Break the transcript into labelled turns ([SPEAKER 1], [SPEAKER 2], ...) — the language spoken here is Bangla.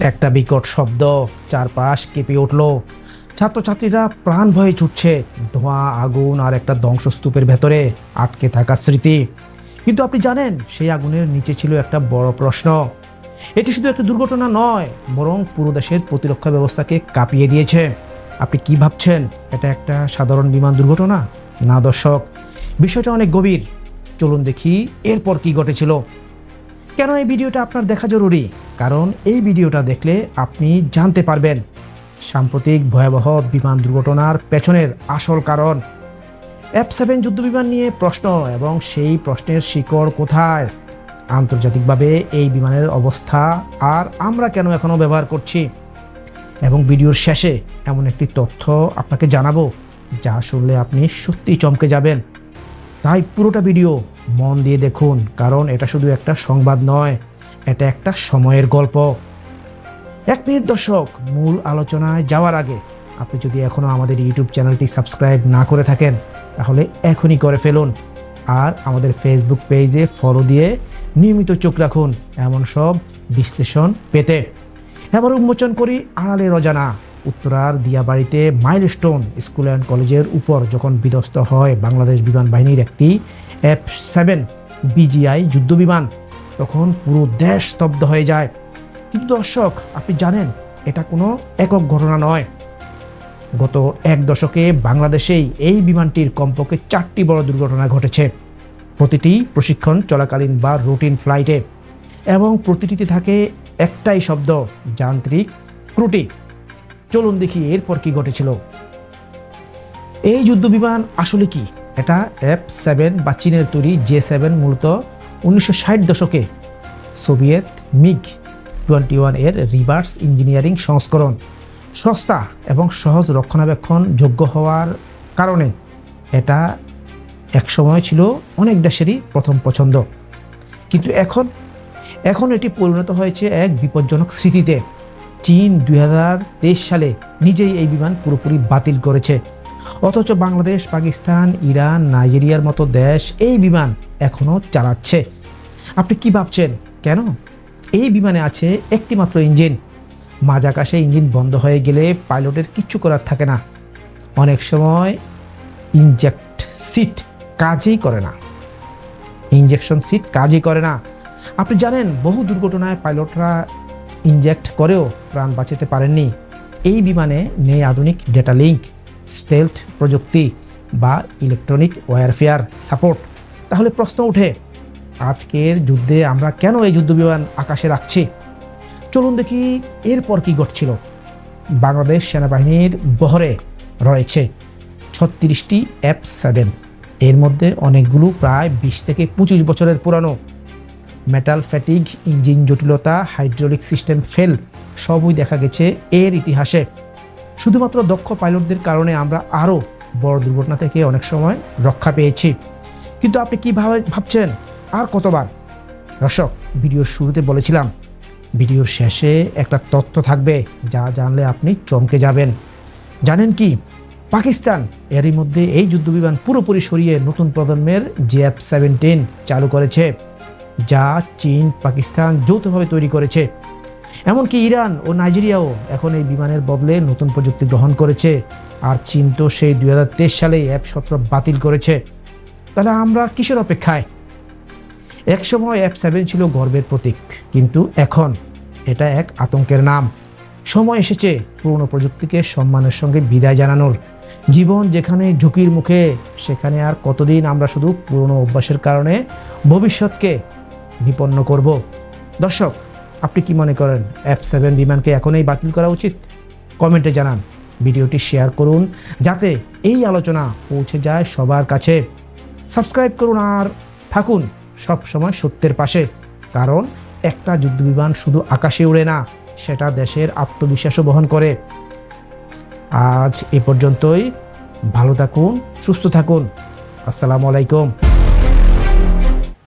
[SPEAKER 1] একটা বিকট শব্দ, চারপাশ কেঁপে উঠল। ছাত্রছাত্রীরা প্রাণ ভয়ে ছুটছে, ধোঁয়া, আগুন আর একটা ধ্বংসস্তূপের ভেতরে আটকে থাকা স্মৃতি। কিন্তু আপনি জানেন, সেই আগুনের নিচে ছিল একটা বড় প্রশ্ন। এটি শুধু একটা দুর্ঘটনা নয়, বরং পুরো দেশের প্রতিরক্ষা ব্যবস্থাকে কাঁপিয়ে দিয়েছে। আপনি কি ভাবছেন, এটা একটা সাধারণ বিমান দুর্ঘটনা? না দর্শক, বিষয়টা অনেক গভীর। চলুন দেখি এরপর কি ঘটেছিল। কেন এই ভিডিওটা আপনার দেখা জরুরি? কারণ এই ভিডিওটা দেখলে আপনি জানতে পারবেন সাম্প্রতিক ভয়াবহ বিমান দুর্ঘটনার পেছনের আসল কারণ, F-7 যুদ্ধবিমান নিয়ে প্রশ্ন এবং সেই প্রশ্নের শিকড় কোথায়, আন্তর্জাতিকভাবে এই বিমানের অবস্থা আর আমরা কেন এখনও ব্যবহার করছি। এবং ভিডিওর শেষে এমন একটি তথ্য আপনাকে জানাবো যা শুনলে আপনি সত্যিই চমকে যাবেন। তাই পুরোটা ভিডিও মন দিয়ে দেখুন, কারণ এটা শুধু একটা সংবাদ নয়, এটা একটা সময়ের গল্প। 1 মিনিট দর্শক, মূল আলোচনায় যাওয়ার আগে আপনি যদি এখনও আমাদের ইউটিউব চ্যানেলটি সাবস্ক্রাইব না করে থাকেন তাহলে এখনই করে ফেলুন, আর আমাদের ফেসবুক পেজে ফলো দিয়ে নিয়মিত চোখ রাখুন এমন সব বিশ্লেষণ পেতে। এবার উন্মোচন করি আড়ালের অজানা। উত্তরার দিয়াবাড়িতে মাইলস্টোন স্কুল অ্যান্ড কলেজের উপর যখন বিধ্বস্ত হয় বাংলাদেশ বিমান বাহিনীর একটি F-7 BGI যুদ্ধবিমান, তখন পুরো দেশ স্তব্ধ হয়ে যায়। কিন্তু দর্শক, আপনি জানেন এটা কোনো একক ঘটনা নয়। গত 1 দশকে বাংলাদেশেই এই বিমানটির কমপক্ষে 4টি বড় দুর্ঘটনা ঘটেছে, প্রতিটি প্রশিক্ষণ চলাকালীন বা রুটিন ফ্লাইটে, এবং প্রতিটিতে থাকে একটাই শব্দ, যান্ত্রিক ত্রুটি। চলুন দেখি এরপর কি ঘটেছিল। এই যুদ্ধবিমান আসলে কি? এটা F-7 বা চীনের তৈরি J-7, মূলত 1960 দশকে সোভিয়েত MiG-21 এর রিভার্স ইঞ্জিনিয়ারিং সংস্করণ। সস্তা এবং সহজ রক্ষণাবেক্ষণ যোগ্য হওয়ার কারণে এটা একসময় ছিল অনেক দেশেরই প্রথম পছন্দ। কিন্তু এখন এটি পরিণত হয়েছে এক বিপজ্জনক স্মৃতিতে। চীন 2023 সালে নিজেই এই বিমান পুরোপুরি বাতিল করেছে, অথচ বাংলাদেশ, পাকিস্তান, ইরান, নাইজেরিয়ার মতো দেশ এই বিমান এখনও চালাচ্ছে। আপনি কি ভাবছেন কেন? এই বিমানে আছে একটি মাত্র ইঞ্জিন। মাঝ আকাশে ইঞ্জিন বন্ধ হয়ে গেলে পাইলটের কিচ্ছু করার থাকে না। অনেক সময় ইনজেকশন সিট কাজই করে না। আপনি জানেন, বহু দুর্ঘটনায় পাইলটরা ইনজেক্ট করেও প্রাণ বাঁচাতে পারেননি। এই বিমানে নেই আধুনিক ডেটা লিঙ্ক, স্টেলথ প্রযুক্তি বা ইলেকট্রনিক ওয়্যারফেয়ার সাপোর্ট। তাহলে প্রশ্ন ওঠে, আজকের যুদ্ধে আমরা কেন এই যুদ্ধবিমান আকাশে রাখছি? চলুন দেখি এরপর কি ঘটছিল। বাংলাদেশ সেনাবাহিনীর বহরে রয়েছে 36টি F-7, এর মধ্যে অনেকগুলো প্রায় 20 থেকে 25 বছরের পুরানো। মেটাল ফ্যাটিগ, ইঞ্জিন জটিলতা, হাইড্রোলিক সিস্টেম ফেল সবই দেখা গেছে এর ইতিহাসে। শুধুমাত্র দক্ষ পাইলটদের কারণে আমরা আরও বড় দুর্ঘটনা থেকে অনেক সময় রক্ষা পেয়েছি। কিন্তু আপনি কি ভাবছেন আর কতবার? দর্শক, ভিডিওর শুরুতে বলেছিলাম, ভিডিওর শেষে একটা তথ্য থাকবে যা জানলে আপনি চমকে যাবেন। জানেন কি? পাকিস্তান এরই মধ্যে এই যুদ্ধবিমান পুরোপুরি সরিয়ে নতুন প্রজন্মের F-17 চালু করেছে, যা চীন, পাকিস্তান যৌথভাবে তৈরি করেছে। এমনকি ইরান ও নাইজেরিয়াও এখন এই বিমানের বদলে নতুন প্রযুক্তি গ্রহণ করেছে। আর চীন তো সেই 2023 সালে F-17 বাতিল করেছে। তাহলে আমরা কিসের অপেক্ষায়? একসময় F-7 ছিল গর্বের প্রতীক, কিন্তু এখন এটা এক আতঙ্কের নাম। সময় এসেছে পুরনো প্রযুক্তিকে সম্মানের সঙ্গে বিদায় জানানোর। জীবন যেখানে ঝুঁকির মুখে, সেখানে আর কতদিন আমরা শুধু পুরনো অভ্যাসের কারণে ভবিষ্যৎকে বিপন্ন করব? দর্শক, আপনি কি মনে করেন, F-7 বিমানকে এখনই বাতিল করা উচিত? কমেন্টে জানান। ভিডিওটি শেয়ার করুন যাতে এই আলোচনা পৌঁছে যায় সবার কাছে। সাবস্ক্রাইব করুন আর থাকুন সব সময় সত্যের পাশে, কারণ একটা যুদ্ধবিমান শুধু আকাশে উড়ে না, সেটা দেশের আত্মবিশ্বাসও বহন করে। আজ এ পর্যন্তই। ভালো থাকুন, সুস্থ থাকুন। আসসালামু আলাইকুম।